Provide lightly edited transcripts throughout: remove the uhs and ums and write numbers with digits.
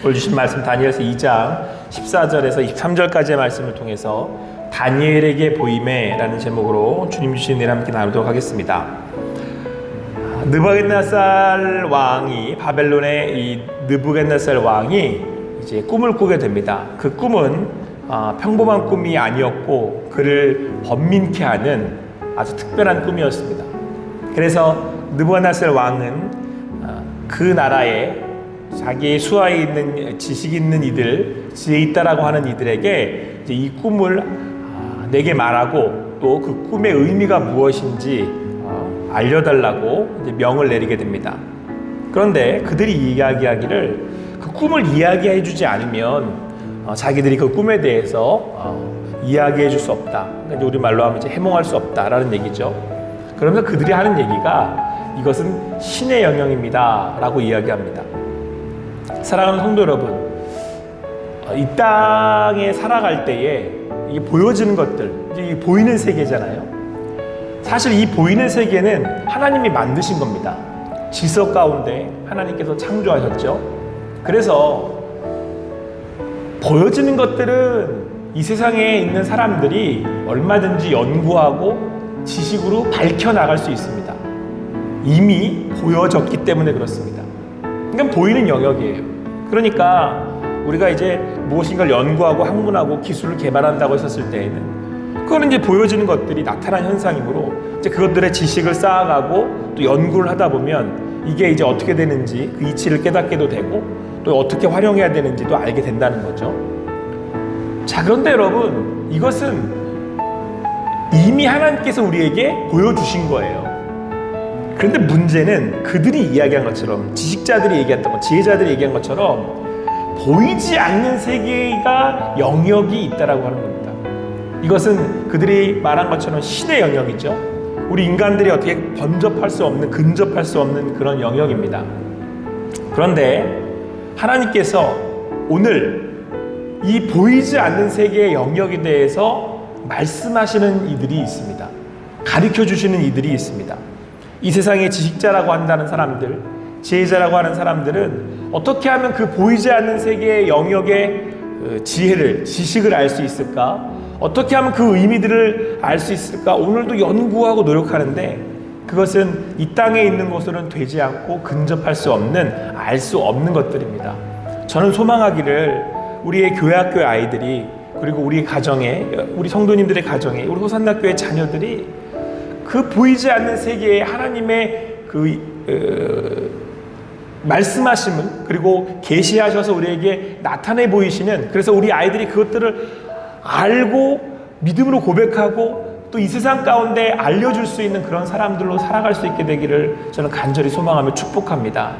오늘 주신 말씀 다니엘서 2장 14절에서 23절까지의 말씀을 통해서 다니엘에게 보임에라는 제목으로 주님 주신 은혜를 함께 나누도록 하겠습니다. 느부갓네살 왕이, 바벨론의 이 느부갓네살 왕이 이제 꿈을 꾸게 됩니다. 그 꿈은 평범한 꿈이 아니었고 그를 번민케 하는 아주 특별한 꿈이었습니다. 그래서 느부갓네살 왕은 그 나라에 자기의 수하에 있는 지식 있는 이들, 지혜 있다라고 하는 이들에게 이제 이 꿈을 내게 말하고 또 그 꿈의 의미가 무엇인지 알려달라고 이제 명을 내리게 됩니다. 그런데 그들이 이야기하기를 그 꿈을 이야기해 주지 않으면 자기들이 그 꿈에 대해서 이야기해 줄 수 없다. 그러니까 우리말로 하면 이제 해몽할 수 없다라는 얘기죠. 그러면서 그들이 하는 얘기가 이것은 신의 영역입니다 라고 이야기합니다. 사랑하는 성도 여러분, 이 땅에 살아갈 때에 이게 보여지는 것들, 이게 보이는 세계잖아요. 사실 이 보이는 세계는 하나님이 만드신 겁니다. 질서 가운데 하나님께서 창조하셨죠. 그래서 보여지는 것들은 이 세상에 있는 사람들이 얼마든지 연구하고 지식으로 밝혀나갈 수 있습니다. 이미 보여졌기 때문에 그렇습니다. 그러니까 보이는 영역이에요. 그러니까 우리가 이제 무엇인가를 연구하고 학문하고 기술을 개발한다고 했었을 때에는 그거는 이제 보여지는 것들이 나타난 현상이므로 이제 그것들의 지식을 쌓아가고 또 연구를 하다 보면 이게 이제 어떻게 되는지 그 이치를 깨닫게도 되고 또 어떻게 활용해야 되는지도 알게 된다는 거죠. 자, 그런데 여러분, 이것은 이미 하나님께서 우리에게 보여주신 거예요. 그런데 문제는 그들이 이야기한 것처럼, 지식자들이 얘기했던 것, 지혜자들이 얘기한 것처럼 보이지 않는 세계가 영역이 있다라고 하는 겁니다. 이것은 그들이 말한 것처럼 신의 영역이죠. 우리 인간들이 어떻게 범접할 수 없는, 근접할 수 없는 그런 영역입니다. 그런데 하나님께서 오늘 이 보이지 않는 세계의 영역에 대해서 말씀하시는 이들이 있습니다. 가르쳐 주시는 이들이 있습니다. 이 세상의 지식자라고 한다는 사람들, 지혜자라고 하는 사람들은 어떻게 하면 그 보이지 않는 세계의 영역의 지혜를, 지식을 알 수 있을까? 어떻게 하면 그 의미들을 알 수 있을까? 오늘도 연구하고 노력하는데 그것은 이 땅에 있는 것으로는 되지 않고 근접할 수 없는, 알 수 없는 것들입니다. 저는 소망하기를 우리의 교회학교의 아이들이, 그리고 우리 가정에, 우리 성도님들의 가정에, 우리 호산나교회 자녀들이 그 보이지 않는 세계에 하나님의 말씀하심을, 그리고 계시하셔서 우리에게 나타내 보이시는, 그래서 우리 아이들이 그것들을 알고 믿음으로 고백하고 또 이 세상 가운데 알려줄 수 있는 그런 사람들로 살아갈 수 있게 되기를 저는 간절히 소망하며 축복합니다.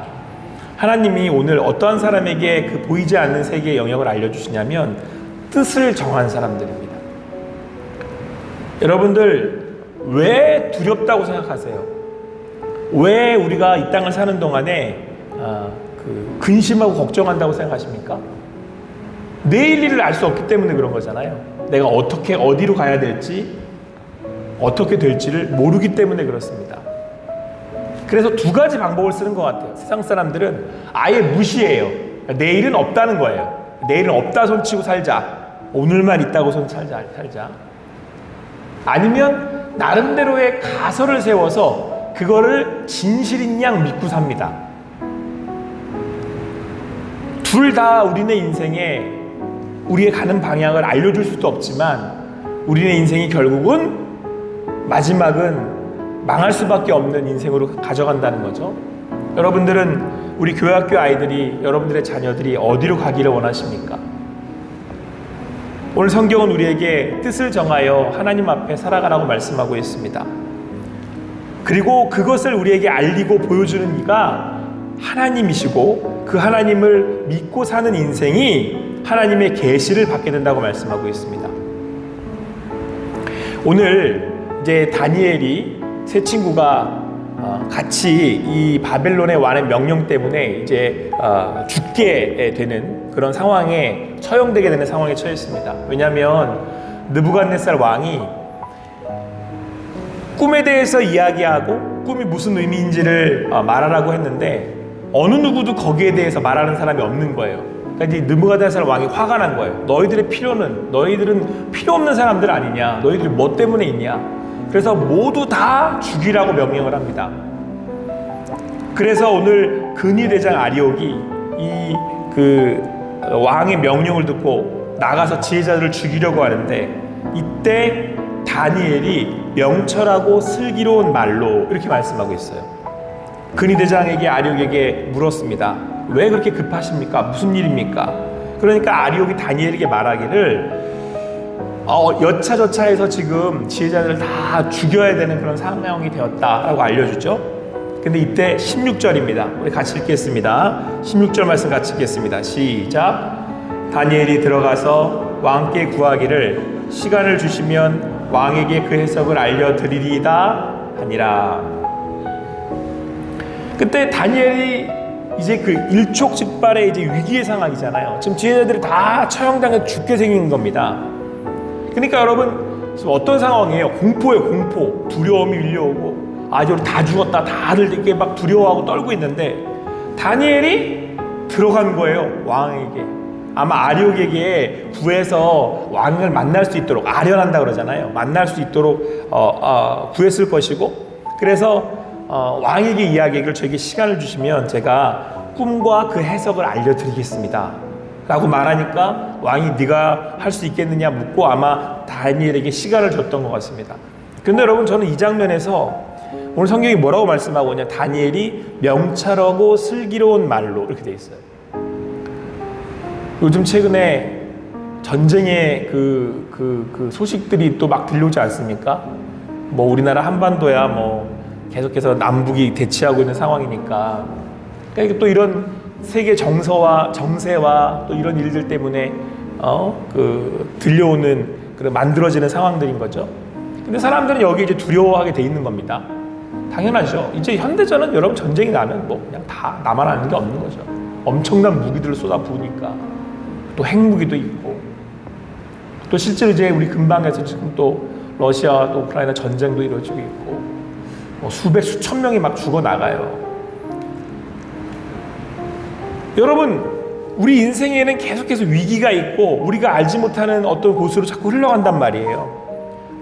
하나님이 오늘 어떠한 사람에게 그 보이지 않는 세계의 영역을 알려주시냐면 뜻을 정한 사람들입니다. 여러분들, 왜 두렵다고 생각하세요? 왜 우리가 이 땅을 사는 동안에 근심하고 걱정한다고 생각하십니까? 내일 일을 알 수 없기 때문에 그런 거잖아요. 내가 어떻게 어디로 가야 될지, 어떻게 될지를 모르기 때문에 그렇습니다. 그래서 두 가지 방법을 쓰는 것 같아요. 세상 사람들은 아예 무시해요. 내일은 없다는 거예요. 내일은 없다 손치고 살자. 오늘만 있다고 손 살자. 아니면 나름대로의 가설을 세워서 그거를 진실인 양 믿고 삽니다. 둘 다 우리네 인생에 우리의 가는 방향을 알려줄 수도 없지만 우리네 인생이 결국은 마지막은 망할 수밖에 없는 인생으로 가져간다는 거죠. 여러분들은, 우리 교회학교 아이들이, 여러분들의 자녀들이 어디로 가기를 원하십니까? 오늘 성경은 우리에게 뜻을 정하여 하나님 앞에 살아가라고 말씀하고 있습니다. 그리고 그것을 우리에게 알리고 보여주는 이가 하나님이시고 그 하나님을 믿고 사는 인생이 하나님의 계시를 받게 된다고 말씀하고 있습니다. 오늘 이제 다니엘이, 세 친구가 같이 이 바벨론의 왕의 명령 때문에 이제 죽게 되는 그런 상황에, 처형되게 되는 상황에 처했습니다. 왜냐하면 느부갓네살 왕이 꿈에 대해서 이야기하고 꿈이 무슨 의미인지를 말하라고 했는데 어느 누구도 거기에 대해서 말하는 사람이 없는 거예요. 그러니까 이제 느부갓네살 왕이 화가 난 거예요. 너희들은 필요 없는 사람들 아니냐? 너희들이 뭐 때문에 있냐? 그래서 모두 다 죽이라고 명령을 합니다. 그래서 오늘 근위대장 아리옥이 그 왕의 명령을 듣고 나가서 지혜자들을 죽이려고 하는데, 이때 다니엘이 명철하고 슬기로운 말로 이렇게 말씀하고 있어요. 근위대장에게 아리옥에게 물었습니다. 왜 그렇게 급하십니까? 무슨 일입니까? 그러니까 아리옥이 다니엘에게 말하기를 여차저차해서 지금 지혜자들을 다 죽여야 되는 그런 상황이 되었다라고 알려주죠. 근데 이때 16절입니다. 우리 같이 읽겠습니다. 16절 말씀 같이 읽겠습니다. 시작. 다니엘이 들어가서 왕께 구하기를 시간을 주시면 왕에게 그 해석을 알려드리리다 하니라. 그때 다니엘이 이제 그 일촉즉발의 이제 위기의 상황이잖아요. 지금 지혜자들이 다 처형당해 죽게 생긴 겁니다. 그러니까 여러분 지금 어떤 상황이에요? 공포예요, 공포. 두려움이 밀려오고, 이제 우리 다 죽었다. 다들 이렇게 막 두려워하고 떨고 있는데, 다니엘이 들어간 거예요, 왕에게. 아마 아리옥에게 구해서 왕을 만날 수 있도록, 아련한다 그러잖아요. 만날 수 있도록 구했을 것이고, 그래서 왕에게 이야기를 저에게 시간을 주시면 제가 꿈과 그 해석을 알려드리겠습니다 라고 말하니까 왕이 네가 할 수 있겠느냐 묻고 아마 다니엘에게 시간을 줬던 것 같습니다. 그런데 여러분, 저는 이 장면에서 오늘 성경이 뭐라고 말씀하고 있냐, 다니엘이 명철하고 슬기로운 말로 이렇게 돼 있어요. 요즘 최근에 전쟁의 그 소식들이 또 막 들려오지 않습니까? 뭐 우리나라 한반도야 뭐 계속해서 남북이 대치하고 있는 상황이니까, 그러니까 또 이런 세계 정세와 또 이런 일들 때문에 들려오는 그런 만들어지는 상황들인 거죠. 근데 사람들은 여기 이제 두려워하게 돼 있는 겁니다. 당연하죠. 이제 현대전은 여러분 전쟁이 나면 뭐 그냥 다 나만 아는 게 없는 거죠. 엄청난 무기들을 쏟아부으니까. 또 핵무기도 있고, 또 실제로 이제 우리 근방에서 지금 또 러시아와 또 우크라이나 전쟁도 이루어지고 있고, 수백 수천 명이 막 죽어 나가요. 여러분, 우리 인생에는 계속해서 위기가 있고 우리가 알지 못하는 어떤 곳으로 자꾸 흘러간단 말이에요.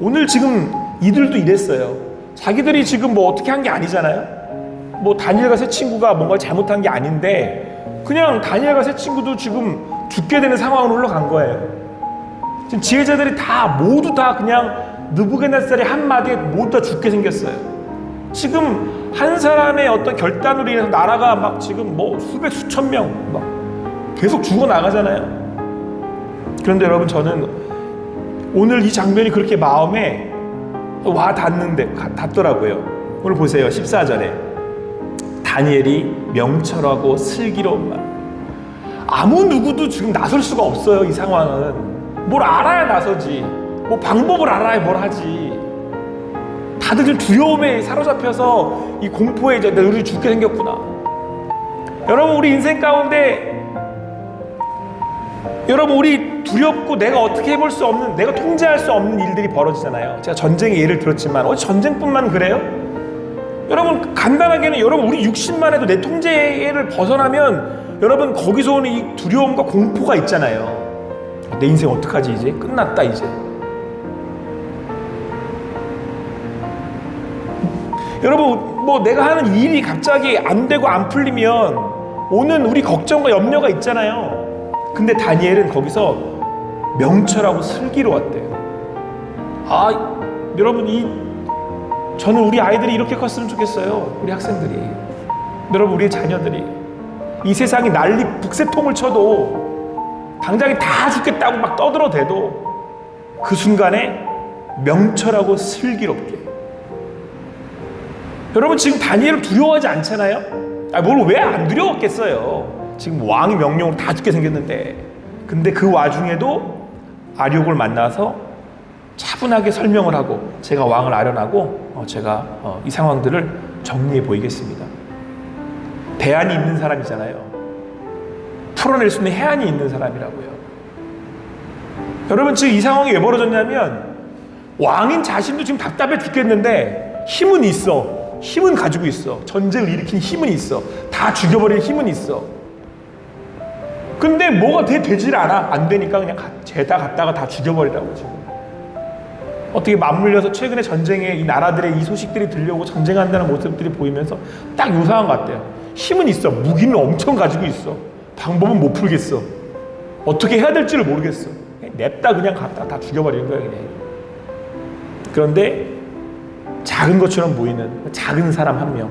오늘 지금 이들도 이랬어요. 자기들이 지금 뭐 어떻게 한 게 아니잖아요. 뭐 다니엘과 세 친구가 뭔가 잘못한 게 아닌데, 그냥 다니엘과 세 친구도 지금 죽게 되는 상황으로 흘러간 거예요. 지금 지혜자들이 모두 다 그냥 느부갓네살의 한마디에 모두 다 죽게 생겼어요. 지금 한 사람의 어떤 결단으로 인해서 나라가 막 지금 뭐 수백 수천 명 막 계속 죽어 나가잖아요. 그런데 여러분, 저는 오늘 이 장면이 그렇게 마음에 와 닿더라고요. 오늘 보세요. 14절에 다니엘이 명철하고 슬기로운 말. 아무 누구도 지금 나설 수가 없어요. 이 상황은 뭘 알아야 나서지, 뭐 방법을 알아야 뭘 하지. 다들 지금 두려움에 사로잡혀서 이 공포에 이제 우리 죽게 생겼구나. 여러분, 우리 인생 가운데 우리 두렵고 내가 어떻게 해볼 수 없는, 내가 통제할 수 없는 일들이 벌어지잖아요. 제가 전쟁의 예를 들었지만 전쟁뿐만 그래요? 여러분, 간단하게는 우리 육신만 해도 내 통제를 벗어나면 여러분 거기서 오는 이 두려움과 공포가 있잖아요. 내 인생 어떡하지, 이제 끝났다 이제. 여러분, 뭐 내가 하는 일이 갑자기 안 되고 안 풀리면 오는 우리 걱정과 염려가 있잖아요. 근데 다니엘은 거기서 명철하고 슬기로웠대요. 여러분, 저는 우리 아이들이 이렇게 컸으면 좋겠어요. 우리 학생들이, 여러분, 우리의 자녀들이 이 세상이 난리 북새통을 쳐도 당장에 다 죽겠다고 막 떠들어대도 그 순간에 명철하고 슬기롭게. 여러분, 지금 다니엘을 두려워하지 않잖아요? 뭘 왜 안 두려웠겠어요? 지금 왕이 명령으로 다 죽게 생겼는데. 근데 그 와중에도 아리옥을 만나서 차분하게 설명을 하고, 제가 왕을 아련하고 제가 이 상황들을 정리해 보이겠습니다. 대안이 있는 사람이잖아요. 풀어낼 수 있는 해안이 있는 사람이라고요. 여러분, 지금 이 상황이 왜 벌어졌냐면, 왕인 자신도 지금 답답해 죽겠는데 힘은 있어. 힘은 가지고 있어. 전쟁을 일으킨 힘은 있어. 다 죽여버릴 힘은 있어. 근데 뭐가 되질 않아. 안 되니까 그냥 죄다 갖다가 다 죽여버리라고 지금. 어떻게 맞물려서 최근에 전쟁에 이 나라들의 이 소식들이 들려오고 전쟁한다는 모습들이 보이면서 딱 요 상황 같대요. 힘은 있어. 무기는 엄청 가지고 있어. 방법은 못 풀겠어. 어떻게 해야 될지를 모르겠어. 냅다 그냥 갖다가 다 죽여버리는 거야 그냥. 그런데 작은 것처럼 보이는 작은 사람 한 명,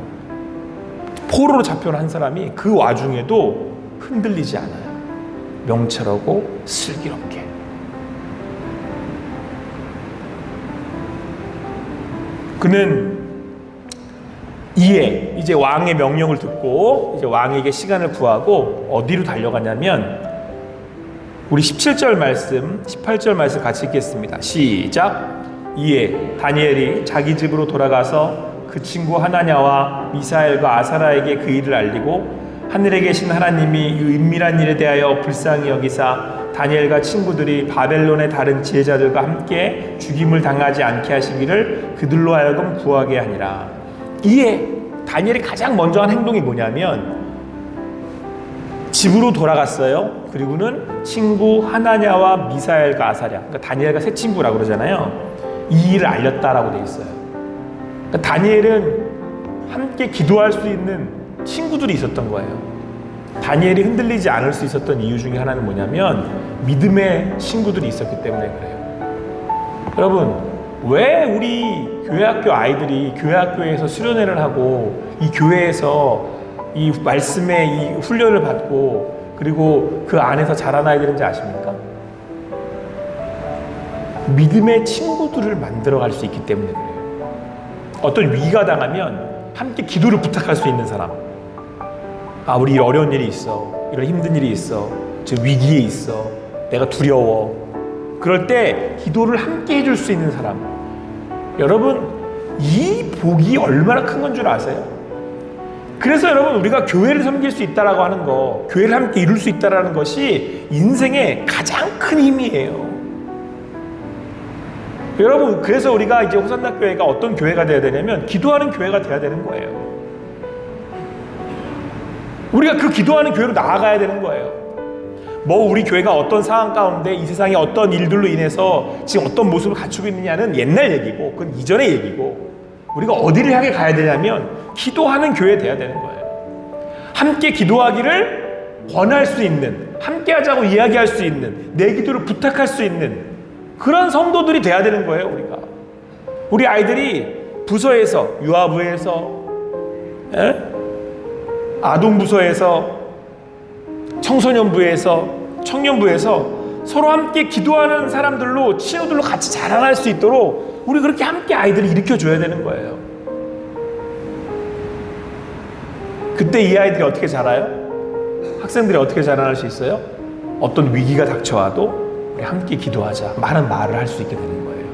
포로로 잡혀온 한 사람이 그 와중에도 흔들리지 않아요. 명철하고 슬기롭게. 그는 이제 왕의 명령을 듣고 이제 왕에게 시간을 구하고 어디로 달려가냐면 우리 17절 말씀, 18절 말씀 같이 읽겠습니다. 시작. 이에 다니엘이 자기 집으로 돌아가서 그 친구 하나냐와 미사엘과 아사라에게 그 일을 알리고 하늘에 계신 하나님이 이 은밀한 일에 대하여 불쌍히 여기사 다니엘과 친구들이 바벨론의 다른 지혜자들과 함께 죽임을 당하지 않게 하시기를 그들로 하여금 구하게 하니라. 이에 다니엘이 가장 먼저 한 행동이 뭐냐면 집으로 돌아갔어요. 그리고는 친구 하나냐와 미사엘과 아사랴, 그러니까 다니엘과 세 친구라고 그러잖아요. 이 일을 알렸다라고 돼 있어요. 그러니까 다니엘은 함께 기도할 수 있는 친구들이 있었던 거예요. 다니엘이 흔들리지 않을 수 있었던 이유 중에 하나는 뭐냐면 믿음의 친구들이 있었기 때문에 그래요. 여러분, 왜 우리 교회학교 아이들이 교회학교에서 수련회를 하고 이 교회에서 이 말씀의 이 훈련을 받고 그리고 그 안에서 자라나야 되는지 아십니까? 믿음의 친구들을 만들어갈 수 있기 때문에 그래요. 어떤 위기가 당하면 함께 기도를 부탁할 수 있는 사람. 우리 어려운 일이 있어. 이런 힘든 일이 있어. 지금 위기에 있어. 내가 두려워. 그럴 때 기도를 함께 해줄 수 있는 사람. 여러분, 이 복이 얼마나 큰 건 줄 아세요? 그래서 여러분, 우리가 교회를 섬길 수 있다라고 하는 거, 교회를 함께 이룰 수 있다라는 것이 인생의 가장 큰 힘이에요. 여러분, 그래서 우리가 이제 호산나 교회가 어떤 교회가 돼야 되냐면 기도하는 교회가 돼야 되는 거예요. 우리가 그 기도하는 교회로 나아가야 되는 거예요. 뭐 우리 교회가 어떤 상황 가운데 이 세상에 어떤 일들로 인해서 지금 어떤 모습을 갖추고 있느냐는 옛날 얘기고 그건 이전의 얘기고 우리가 어디를 향해 가야 되냐면 기도하는 교회 돼야 되는 거예요. 함께 기도하기를 권할 수 있는, 함께 하자고 이야기할 수 있는, 내 기도를 부탁할 수 있는 그런 성도들이 돼야 되는 거예요. 우리 아이들이 부서에서, 유아부에서, 아동부서에서, 청소년부에서, 청년부에서 서로 함께 기도하는 사람들로, 친구들로 같이 자라날 수 있도록 우리 그렇게 함께 아이들을 일으켜줘야 되는 거예요. 그때 이 아이들이 어떻게 자라요? 학생들이 어떻게 자라날 수 있어요? 어떤 위기가 닥쳐와도 우리 함께 기도하자, 많은 말을 할 수 있게 되는 거예요.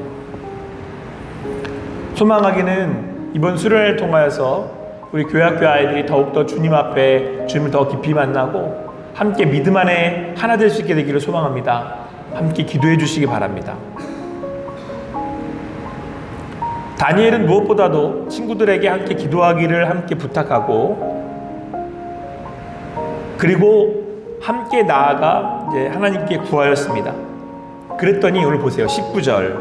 소망하기는 이번 수련회를 통하여서 우리 교회학교 아이들이 더욱더 주님 앞에 주님을 더 깊이 만나고 함께 믿음 안에 하나 될 수 있게 되기를 소망합니다. 함께 기도해 주시기 바랍니다. 다니엘은 무엇보다도 친구들에게 함께 기도하기를 함께 부탁하고 그리고 함께 나아가 이제 하나님께 구하였습니다. 그랬더니 오늘 보세요. 19절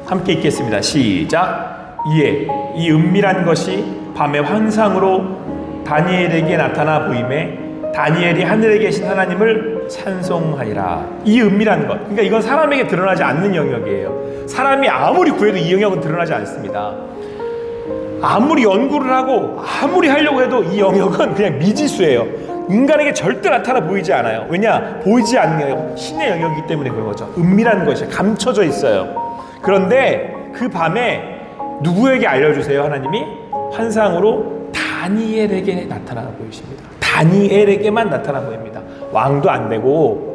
함께 읽겠습니다. 시작. 이에 이 은밀한 것이 밤의 환상으로 다니엘에게 나타나 보임에 다니엘이 하늘에 계신 하나님을 찬송하리라. 이 은밀한 것, 그러니까 이건 사람에게 드러나지 않는 영역이에요. 사람이 아무리 구해도 이 영역은 드러나지 않습니다. 아무리 연구를 하고 아무리 하려고 해도 이 영역은 그냥 미지수예요. 인간에게 절대 나타나 보이지 않아요. 왜냐? 보이지 않는 영역, 신의 영역이기 때문에 그런 거죠. 은밀한 것이 감춰져 있어요. 그런데 그 밤에 누구에게 알려주세요? 하나님이 환상으로 다니엘에게 나타나 보이십니다. 다니엘에게만 나타나 보입니다. 왕도 안 되고.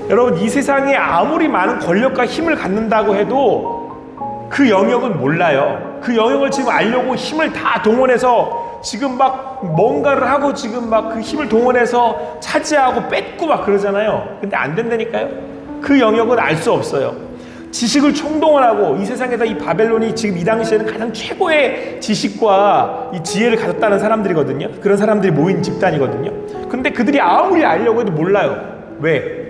여러분, 이 세상에 아무리 많은 권력과 힘을 갖는다고 해도 그 영역은 몰라요. 그 영역을 지금 알려고 힘을 다 동원해서 지금 막 뭔가를 하고 지금 막 그 힘을 동원해서 차지하고 뺏고 막 그러잖아요. 근데 안 된다니까요. 그 영역은 알 수 없어요. 지식을 총동원하고 이 세상에서 이 바벨론이 지금 이 당시에는 가장 최고의 지식과 이 지혜를 가졌다는 사람들이거든요. 그런 사람들이 모인 집단이거든요. 근데 그들이 아무리 알려고 해도 몰라요. 왜?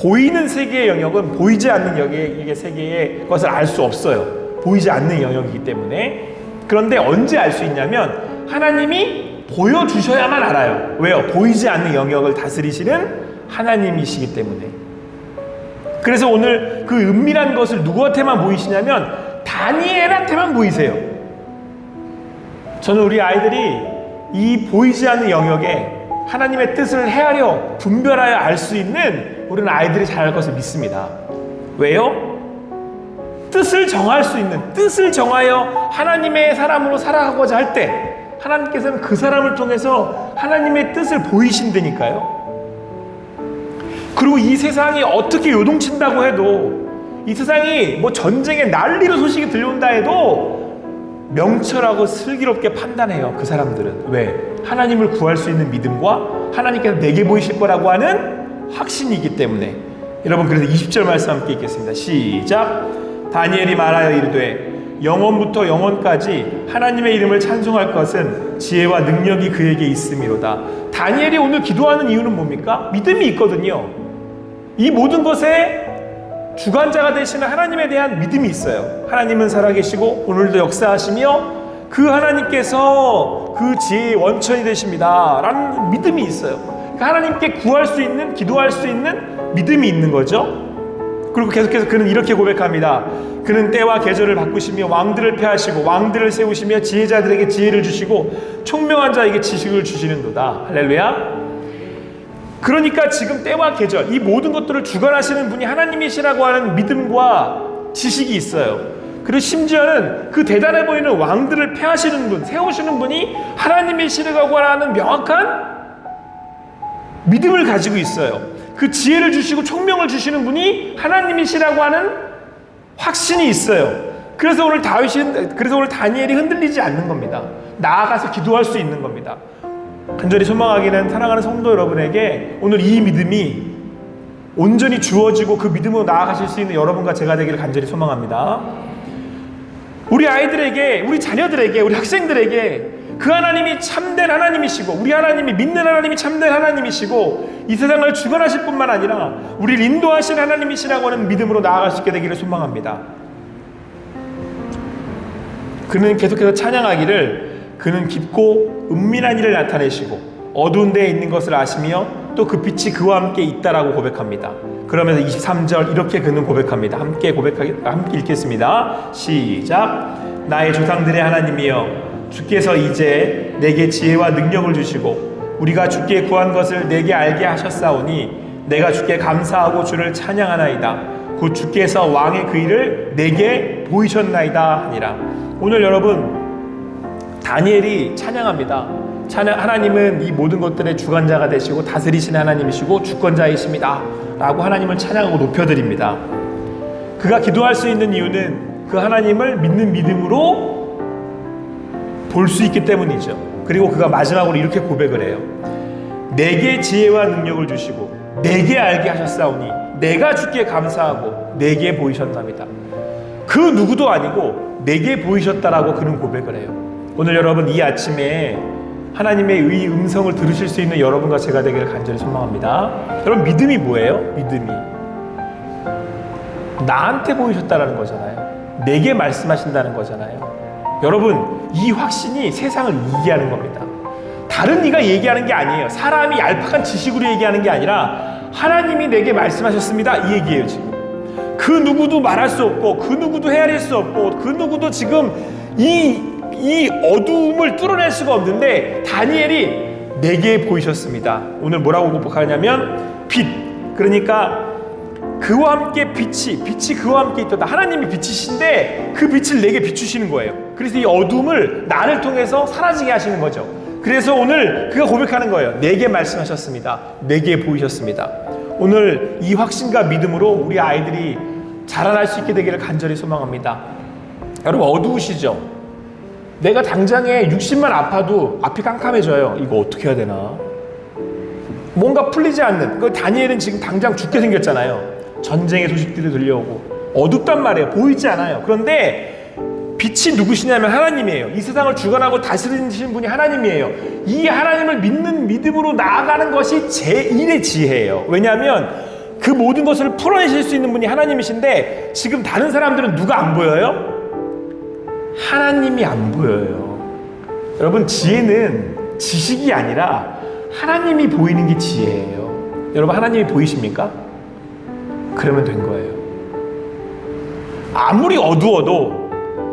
보이는 세계의 영역은 보이지 않는 영역의 세계의 것을 알 수 없어요. 보이지 않는 영역이기 때문에. 그런데 언제 알 수 있냐면 하나님이 보여주셔야만 알아요. 왜요? 보이지 않는 영역을 다스리시는 하나님이시기 때문에. 그래서 오늘 그 은밀한 것을 누구한테만 보이시냐면 다니엘한테만 보이세요. 저는 우리 아이들이 이 보이지 않는 영역에 하나님의 뜻을 헤아려 분별하여 알 수 있는 우리는 아이들이 잘할 것을 믿습니다. 왜요? 뜻을 정할 수 있는, 뜻을 정하여 하나님의 사람으로 살아가고자 할 때 하나님께서는 그 사람을 통해서 하나님의 뜻을 보이신다니까요. 그리고 이 세상이 어떻게 요동친다고 해도, 이 세상이 뭐 전쟁의 난리로 소식이 들려온다 해도 명철하고 슬기롭게 판단해요. 그 사람들은. 왜? 하나님을 구할 수 있는 믿음과 하나님께서 내게 보이실 거라고 하는 확신이 있기 때문에. 여러분, 그래서 20절 말씀 함께 읽겠습니다. 시작. 다니엘이 말하여 이르되 영원부터 영원까지 하나님의 이름을 찬송할 것은 지혜와 능력이 그에게 있음이로다. 다니엘이 오늘 기도하는 이유는 뭡니까? 믿음이 있거든요. 이 모든 것에 주관자가 되시는 하나님에 대한 믿음이 있어요. 하나님은 살아계시고 오늘도 역사하시며 그 하나님께서 그 지혜의 원천이 되십니다 라는 믿음이 있어요. 그러니까 하나님께 구할 수 있는, 기도할 수 있는 믿음이 있는 거죠. 그리고 계속해서 그는 이렇게 고백합니다. 그는 때와 계절을 바꾸시며 왕들을 폐하시고 왕들을 세우시며 지혜자들에게 지혜를 주시고 총명한 자에게 지식을 주시는도다. 할렐루야. 그러니까 지금 때와 계절, 이 모든 것들을 주관하시는 분이 하나님이시라고 하는 믿음과 지식이 있어요. 그리고 심지어는 그 대단해 보이는 왕들을 폐하시는 분, 세우시는 분이 하나님이시라고 하는 명확한 믿음을 가지고 있어요. 그 지혜를 주시고 총명을 주시는 분이 하나님이시라고 하는 확신이 있어요. 그래서 오늘 다니엘이 흔들리지 않는 겁니다. 나아가서 기도할 수 있는 겁니다. 간절히 소망하기는 사랑하는 성도 여러분에게 오늘 이 믿음이 온전히 주어지고 그 믿음으로 나아가실 수 있는 여러분과 제가 되기를 간절히 소망합니다. 우리 아이들에게, 우리 자녀들에게, 우리 학생들에게 그 하나님이 참된 하나님이시고 우리 하나님이 믿는 하나님이 참된 하나님이시고 이 세상을 주관하실 뿐만 아니라 우리를 인도하신 하나님이시라고 하는 믿음으로 나아갈 수 있게 되기를 소망합니다. 그는 계속해서 찬양하기를 그는 깊고 은밀한 일을 나타내시고 어두운 데에 있는 것을 아시며 또 그 빛이 그와 함께 있다라고 고백합니다. 그러면서 23절 이렇게 그는 고백합니다. 함께 읽겠습니다. 시작. 나의 조상들의 하나님이여 주께서 이제 내게 지혜와 능력을 주시고 우리가 주께 구한 것을 내게 알게 하셨사오니 내가 주께 감사하고 주를 찬양하나이다. 곧 주께서 왕의 그 일을 내게 보이셨나이다 하니라. 오늘 여러분 다니엘이 찬양합니다. 하나님은 이 모든 것들의 주관자가 되시고 다스리시는 하나님이시고 주권자이십니다 라고 하나님을 찬양하고 높여드립니다. 그가 기도할 수 있는 이유는 그 하나님을 믿는 믿음으로 볼 수 있기 때문이죠. 그리고 그가 마지막으로 이렇게 고백을 해요. 내게 지혜와 능력을 주시고 내게 알게 하셨사오니 내가 주께 감사하고 내게 보이셨답니다. 그 누구도 아니고 내게 보이셨다라고 그는 고백을 해요. 오늘 여러분 이 아침에 하나님의 의 음성을 들으실 수 있는 여러분과 제가 되기를 간절히 소망합니다. 여러분 믿음이 뭐예요? 믿음이 나한테 보이셨다라는 거잖아요. 내게 말씀하신다는 거잖아요. 여러분 이 확신이 세상을 이기하는 겁니다. 다른 이가 얘기하는 게 아니에요. 사람이 얄팍한 지식으로 얘기하는 게 아니라 하나님이 내게 말씀하셨습니다 이 얘기예요. 지금 그 누구도 말할 수 없고 그 누구도 헤아릴 수 없고 그 누구도 지금 이 어두움을 뚫어낼 수가 없는데 다니엘이 내게 보이셨습니다. 오늘 뭐라고 고백하냐면 빛, 그러니까 그와 함께 빛이 그와 함께 있도다. 하나님이 빛이신데 그 빛을 내게 비추시는 거예요. 그래서 이 어둠을 나를 통해서 사라지게 하시는 거죠. 그래서 오늘 그가 고백하는 거예요. 내게 말씀하셨습니다. 내게 보이셨습니다. 오늘 이 확신과 믿음으로 우리 아이들이 자라날 수 있게 되기를 간절히 소망합니다. 여러분 어두우시죠? 내가 당장에 60만 아파도 앞이 깜깜해져요. 이거 어떻게 해야 되나? 뭔가 풀리지 않는. 다니엘은 지금 당장 죽게 생겼잖아요. 전쟁의 소식들이 들려오고 어둡단 말이에요. 보이지 않아요. 그런데 빛이 누구시냐면 하나님이에요. 이 세상을 주관하고 다스리시는 분이 하나님이에요. 이 하나님을 믿는 믿음으로 나아가는 것이 제1의 지혜예요. 왜냐하면 그 모든 것을 풀어내실 수 있는 분이 하나님이신데 지금 다른 사람들은 누가 안 보여요? 하나님이 안 보여요. 여러분, 지혜는 지식이 아니라 하나님이 보이는 게 지혜예요. 여러분, 하나님이 보이십니까? 그러면 된 거예요. 아무리 어두워도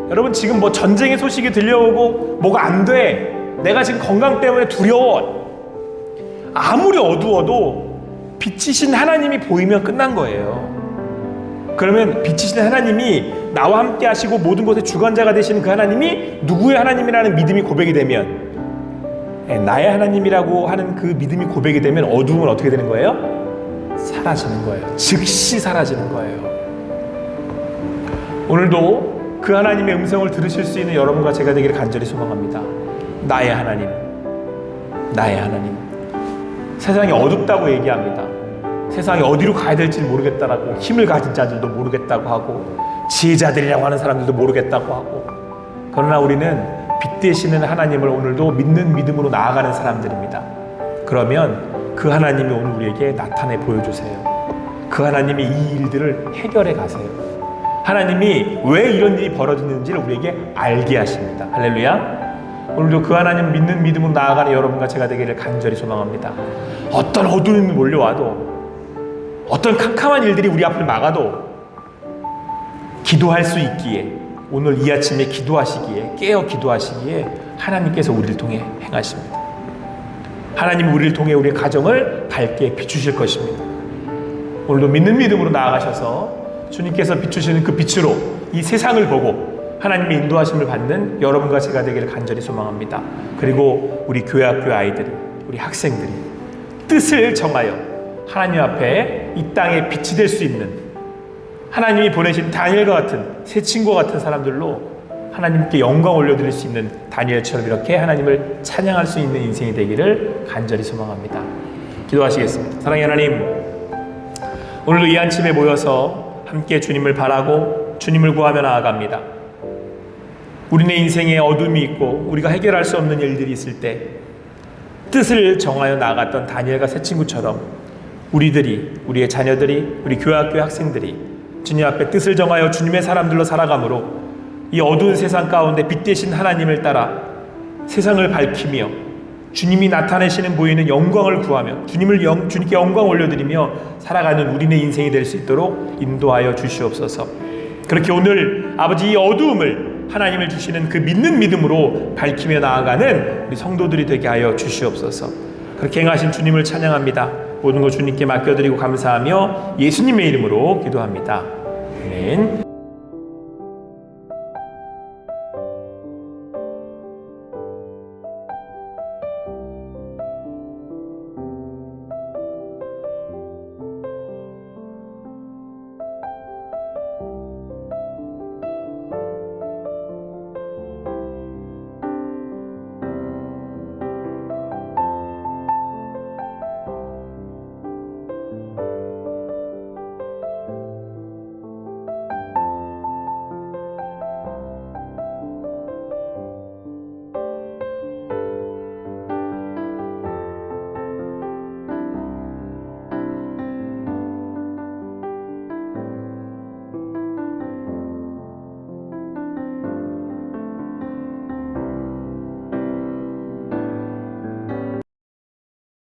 여러분, 지금 뭐 전쟁의 소식이 들려오고 뭐가 안 돼, 내가 지금 건강 때문에 두려워, 아무리 어두워도 빛이신 하나님이 보이면 끝난 거예요. 그러면 빛이신 하나님이 나와 함께 하시고 모든 것의 주관자가 되시는 그 하나님이 누구의 하나님이라는 믿음이 고백이 되면, 나의 하나님이라고 하는 그 믿음이 고백이 되면 어두움은 어떻게 되는 거예요? 사라지는 거예요. 즉시 사라지는 거예요. 오늘도 그 하나님의 음성을 들으실 수 있는 여러분과 제가 되기를 간절히 소망합니다. 나의 하나님, 나의 하나님. 세상이 어둡다고 얘기합니다. 세상이 어디로 가야 될지 모르겠다라고, 힘을 가진 자들도 모르겠다고 하고, 지혜자들이라고 하는 사람들도 모르겠다고 하고, 그러나 우리는 빛 되시는 하나님을 오늘도 믿는 믿음으로 나아가는 사람들입니다. 그러면 그 하나님이 오늘 우리에게 나타내 보여주세요. 그 하나님이 이 일들을 해결해 가세요. 하나님이 왜 이런 일이 벌어지는지를 우리에게 알게 하십니다. 할렐루야. 오늘도 그 하나님 믿는 믿음으로 나아가는 여러분과 제가 되기를 간절히 소망합니다. 어떤 어두움이 몰려와도, 어떤 캄캄한 일들이 우리 앞을 막아도 기도할 수 있기에, 오늘 이 아침에 기도하시기에, 깨어 기도하시기에 하나님께서 우리를 통해 행하십니다. 하나님 우리를 통해 우리의 가정을 밝게 비추실 것입니다. 오늘도 믿는 믿음으로 나아가셔서 주님께서 비추시는 그 빛으로 이 세상을 보고 하나님의 인도하심을 받는 여러분과 제가 되기를 간절히 소망합니다. 그리고 우리 교회 학교 아이들이, 우리 학생들이 뜻을 정하여 하나님 앞에 이 땅에 빛이 될 수 있는, 하나님이 보내신 다니엘과 같은, 새 친구와 같은 사람들로 하나님께 영광 올려드릴 수 있는 다니엘처럼 이렇게 하나님을 찬양할 수 있는 인생이 되기를 간절히 소망합니다. 기도하시겠습니다. 사랑의 하나님, 오늘도 이 아침에 모여서 함께 주님을 바라고 주님을 구하며 나아갑니다. 우리네 인생에 어둠이 있고 우리가 해결할 수 없는 일들이 있을 때 뜻을 정하여 나아갔던 다니엘과 새 친구처럼 우리들이, 우리의 자녀들이, 우리 교회학교 학생들이 주님 앞에 뜻을 정하여 주님의 사람들로 살아가므로 이 어두운 세상 가운데 빛 되신 하나님을 따라 세상을 밝히며 주님이 나타내시는 보이는 영광을 구하며 주님께 영광 올려드리며 살아가는 우리네 인생이 될 수 있도록 인도하여 주시옵소서. 그렇게 오늘 아버지 이 어두움을 하나님을 주시는 그 믿는 믿음으로 밝히며 나아가는 우리 성도들이 되게 하여 주시옵소서. 그렇게 행하신 주님을 찬양합니다. 모든 것 주님께 맡겨드리고 감사하며 예수님의 이름으로 기도합니다. 아멘.